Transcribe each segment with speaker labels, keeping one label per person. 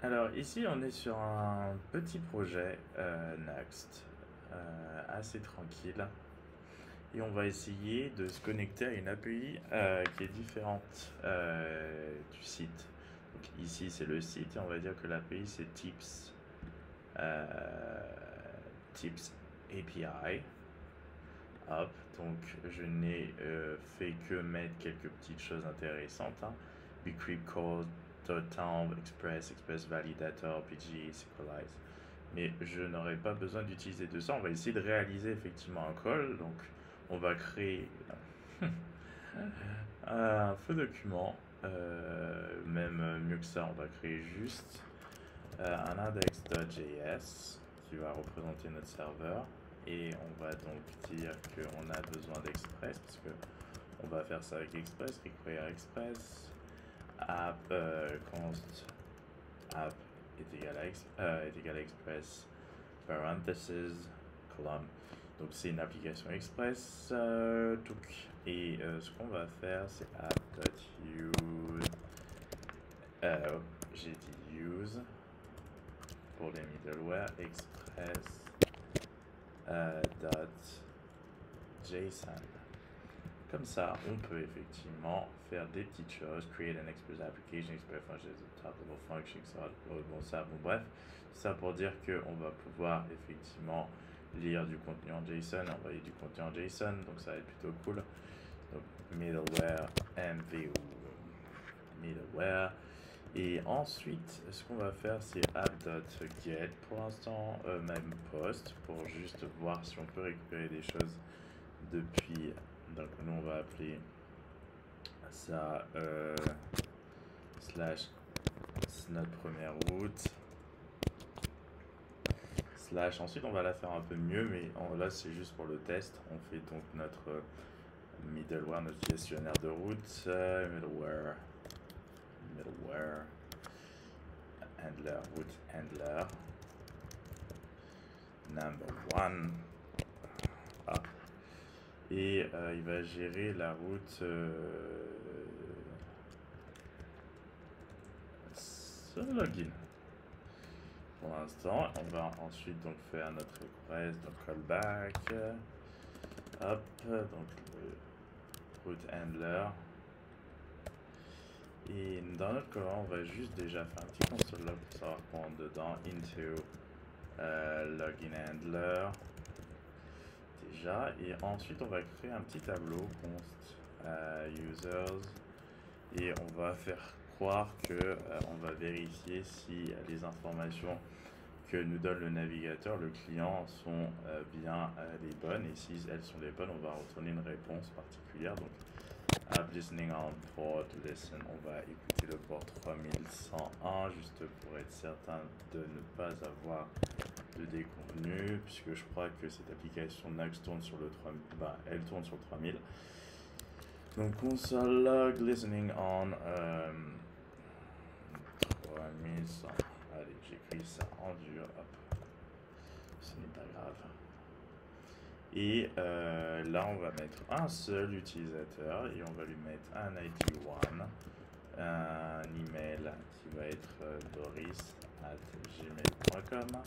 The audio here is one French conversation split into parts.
Speaker 1: Alors ici on est sur un petit projet Next, assez tranquille, et on va essayer de se connecter à une API qui est différente du site. Donc ici c'est le site et on va dire que l'API c'est Tips, euh, Tips API. Hop, donc je n'ai fait que mettre quelques petites choses intéressantes, hein. Bcrypt Code, Totem, Express, Express Validator, PG, Sequelize. Mais je n'aurai pas besoin d'utiliser de ça. On va essayer de réaliser effectivement un call. Donc on va créer un faux document. Même mieux que ça, on va créer juste un index.js qui va représenter notre serveur. Et on va donc dire qu'on a besoin d'Express parce que on va faire ça avec Express, require Express, app const app est égal à Express, parentheses, column. Donc c'est une application Express. Et ce qu'on va faire, c'est app.use. J'ai dit use pour les middleware Express .json. Comme ça, on peut effectivement faire des petites choses, create an Express application, Express function, top level function, bon bref, ça pour dire qu'on va pouvoir effectivement lire du contenu en JSON, envoyer du contenu en JSON, donc ça va être plutôt cool. Donc middleware MVU middleware. Et ensuite, ce qu'on va faire, c'est app.get pour l'instant, même post, pour juste voir si on peut récupérer des choses depuis. Donc, nous, on va appeler ça slash notre première route. Slash, ensuite, on va la faire un peu mieux, mais là, c'est juste pour le test. On fait donc notre middleware, notre gestionnaire de route, middleware handler, route handler, number one. Ah. Et il va gérer la route sur le login. Pour l'instant, on va ensuite donc faire notre request, donc callback. Hop, donc le route handler. Et dans notre colonne, on va juste déjà faire un petit console log pour savoir qu'on rentre dedans. Into login handler. Déjà. Et ensuite, on va créer un petit tableau const users. Et on va faire croire que on va vérifier si les informations que nous donne le navigateur, le client, sont bien les bonnes. Et si elles sont les bonnes, on va retourner une réponse particulière. Donc app listening on port listen, on va écouter le port 3101 juste pour être certain de ne pas avoir de décontenu, puisque je crois que cette application Next tourne sur le 3000, elle tourne sur le 3000. Donc console log listening on 3100. Allez, j'écris ça en dur, hop, ce n'est pas grave. Et là, on va mettre un seul utilisateur et on va lui mettre un ID1, un email qui va être boris@gmail.com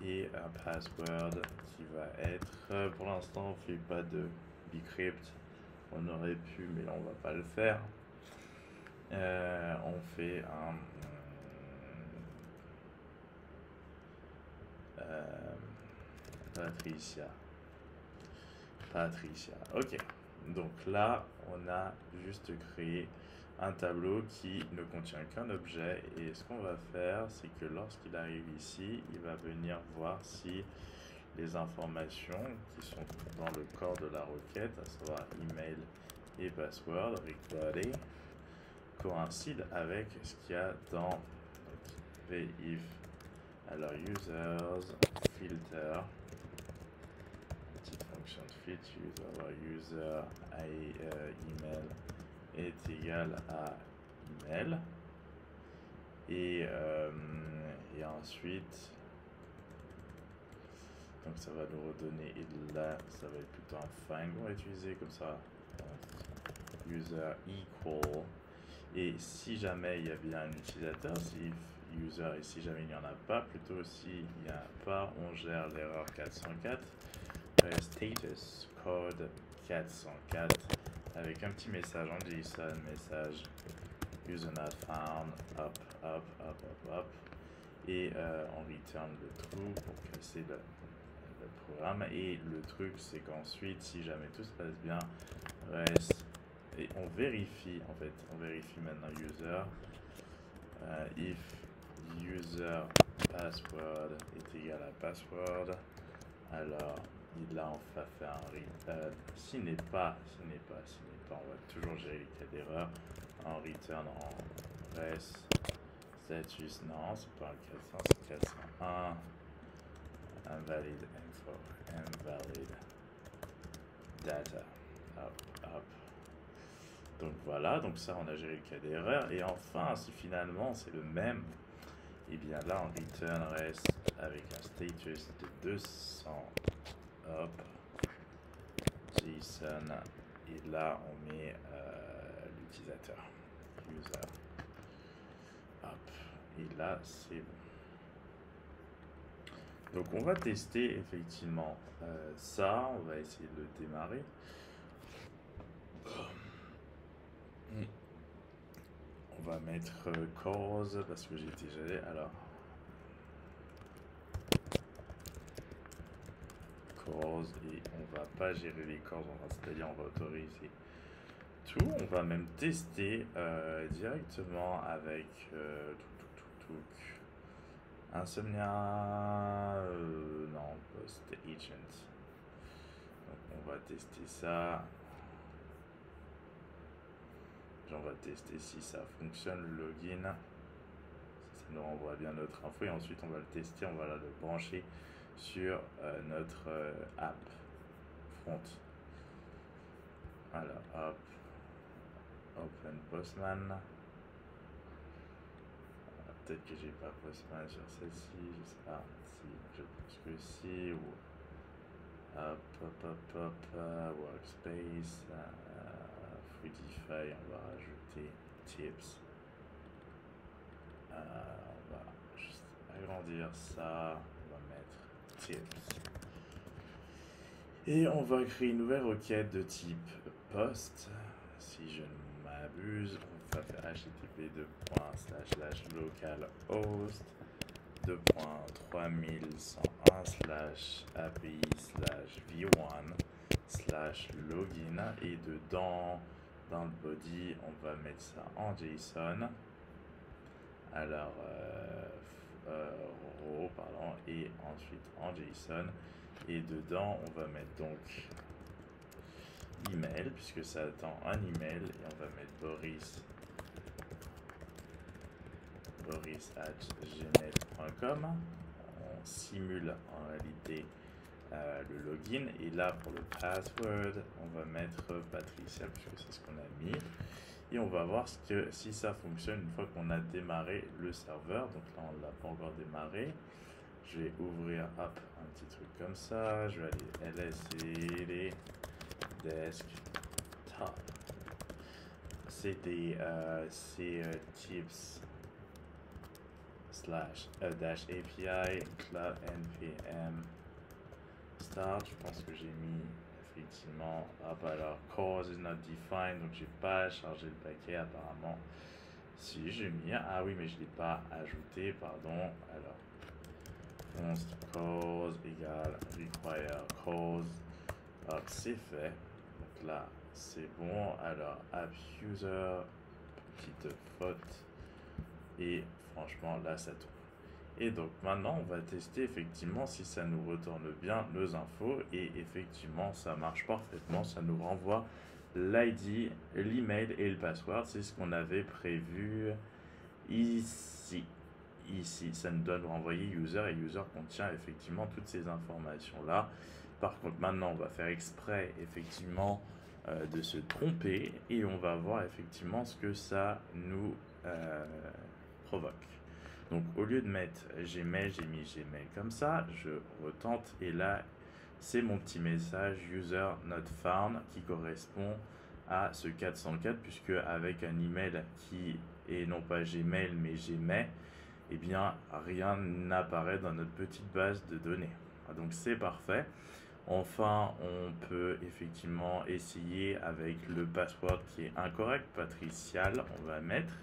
Speaker 1: et un password qui va être, pour l'instant, on fait pas de bcrypt, on aurait pu, mais là, on va pas le faire. On fait un Patricia. Ok. Donc là, on a juste créé un tableau qui ne contient qu'un objet. Et ce qu'on va faire, c'est que lorsqu'il arrive ici, il va venir voir si les informations qui sont dans le corps de la requête, à savoir email et password, recordé, coïncident avec ce qu'il y a dans if. Alors users, filter, petite fonction de fit, user email est égal à email. Et ensuite, donc ça va nous redonner, et là ça va être plutôt un find qu'on va utiliser comme ça, user equal. Et si jamais il y a bien un utilisateur, si user et si jamais il n'y en a pas, plutôt s'il n'y a pas, on gère l'erreur 404, status code 404 avec un petit message en JSON, message user not found, up, et on return le true pour casser le programme. Et le truc, c'est qu'ensuite, si jamais tout se passe bien, reste, et on vérifie, en fait, on vérifie maintenant user, if user password est égal à password, alors là on va faire un return, s'il n'est pas, on va toujours gérer les cas d'erreur, en return en reste, status, non, c'est pas un 400, c'est 401, invalid info, invalid data, hop. Donc voilà, donc ça on a géré le cas d'erreur. Et enfin, si finalement c'est le même, et bien là on return reste avec un status de 200, hop, JSON, et là on met l'utilisateur, user, hop, et là c'est bon. Donc on va tester effectivement ça, on va essayer de le démarrer. On va mettre cause parce que j'ai déjà allé. Alors, cause, et on va pas gérer les causes, c'est-à-dire on va autoriser tout. On va même tester directement avec Insomnia, non, Post Agent. Donc on va tester ça. On va tester si ça fonctionne, le login, si ça nous renvoie bien notre info, et ensuite on va le tester, on va le brancher sur notre app front. Alors hop, open Postman, peut-être que j'ai pas Postman sur celle-ci, je sais pas, si, je pense que si, ou hop, workspace, Fruitify, on va rajouter tips, on va juste agrandir ça, on va mettre tips, et on va créer une nouvelle requête de type post, si je ne m'abuse, on va faire http localhost 2.3101/API/v1/login, et dedans, dans le body, on va mettre ça en JSON. Alors, raw, pardon, et ensuite en JSON. Et dedans, on va mettre donc email, puisque ça attend un email, et on va mettre boris@gmail.com. On simule en réalité le login, et là pour le password on va mettre Patricia puisque c'est ce qu'on a mis, et on va voir si ça fonctionne une fois qu'on a démarré le serveur. Donc là on l'a pas encore démarré, je vais ouvrir un petit truc comme ça, je vais aller LSD desktop, c'est des tips dash API cloud npm start. Je pense que j'ai mis effectivement, alors cause is not defined, donc j'ai pas chargé le paquet apparemment. Si j'ai mis, ah oui, mais je l'ai pas ajouté, pardon. Alors const cause égale require cause, hop, c'est fait. Donc là c'est bon. Alors app user, petite faute, et franchement là ça tourne. Et donc maintenant on va tester effectivement si ça nous retourne bien nos infos, et effectivement ça marche parfaitement, ça nous renvoie l'ID, l'email et le password. C'est ce qu'on avait prévu ici. Ça nous doit nous renvoyer user, et user contient effectivement toutes ces informations là. Par contre maintenant on va faire exprès effectivement de se tromper, et on va voir effectivement ce que ça nous provoque. Donc au lieu de mettre Gmail, j'ai mis Gmail comme ça, je retente, et là c'est mon petit message user not found qui correspond à ce 404, puisque avec un email qui est non pas Gmail mais Gmail, eh bien rien n'apparaît dans notre petite base de données. Donc c'est parfait. Enfin, on peut effectivement essayer avec le password qui est incorrect, patricial, on va mettre,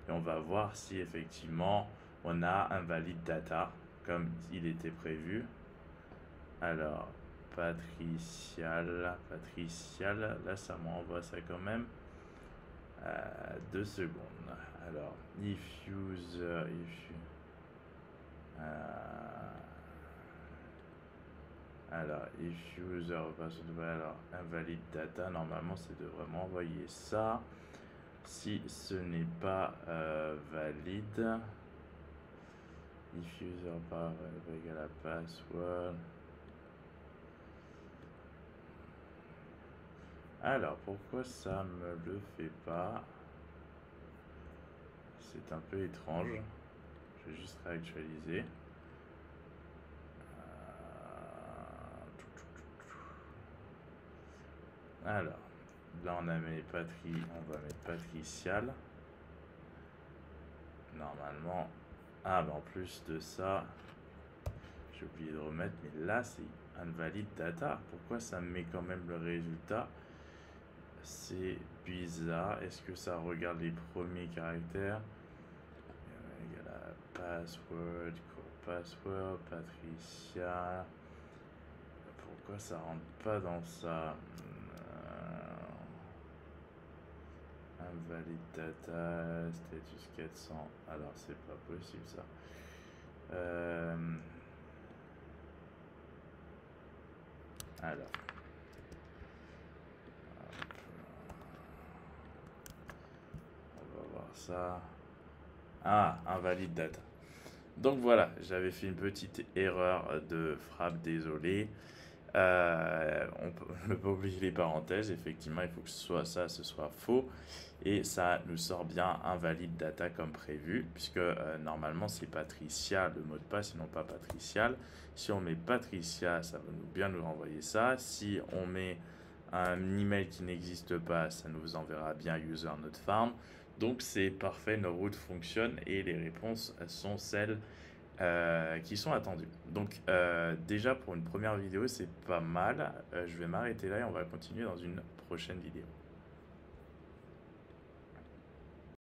Speaker 1: et on va voir si effectivement on a un valid data comme il était prévu. Alors, patricial, là ça m'envoie ça quand même. 2 secondes. Alors, if user, alors, if user, alors, invalid data, normalement, c'est de vraiment envoyer ça. Si ce n'est pas valide, if user pas égal à password. Alors, pourquoi ça me le fait pas? C'est un peu étrange. Je vais juste réactualiser. Alors, là on a mis on va mettre patricial. Normalement, mais en plus de ça, j'ai oublié de remettre, mais là c'est invalid data. Pourquoi ça me met quand même le résultat? C'est bizarre. Est-ce que ça regarde les premiers caractères? Password, password, Patricia. Pourquoi ça rentre pas dans ça? Invalid data, status 400. Alors c'est pas possible ça. Alors. On va voir ça. Invalid data. Donc voilà, j'avais fait une petite erreur de frappe, désolé. On ne peut pas oublier les parenthèses, effectivement, il faut que ce soit faux. Et ça nous sort bien invalid data comme prévu, puisque normalement c'est Patricia le mot de passe, et non pas patricial. Si on met Patricia, ça va bien nous renvoyer ça. Si on met un email qui n'existe pas, ça nous enverra bien user not found. Donc c'est parfait, nos routes fonctionnent et les réponses sont celles qui sont attendues. Donc déjà pour une première vidéo, c'est pas mal. Je vais m'arrêter là et on va continuer dans une prochaine vidéo.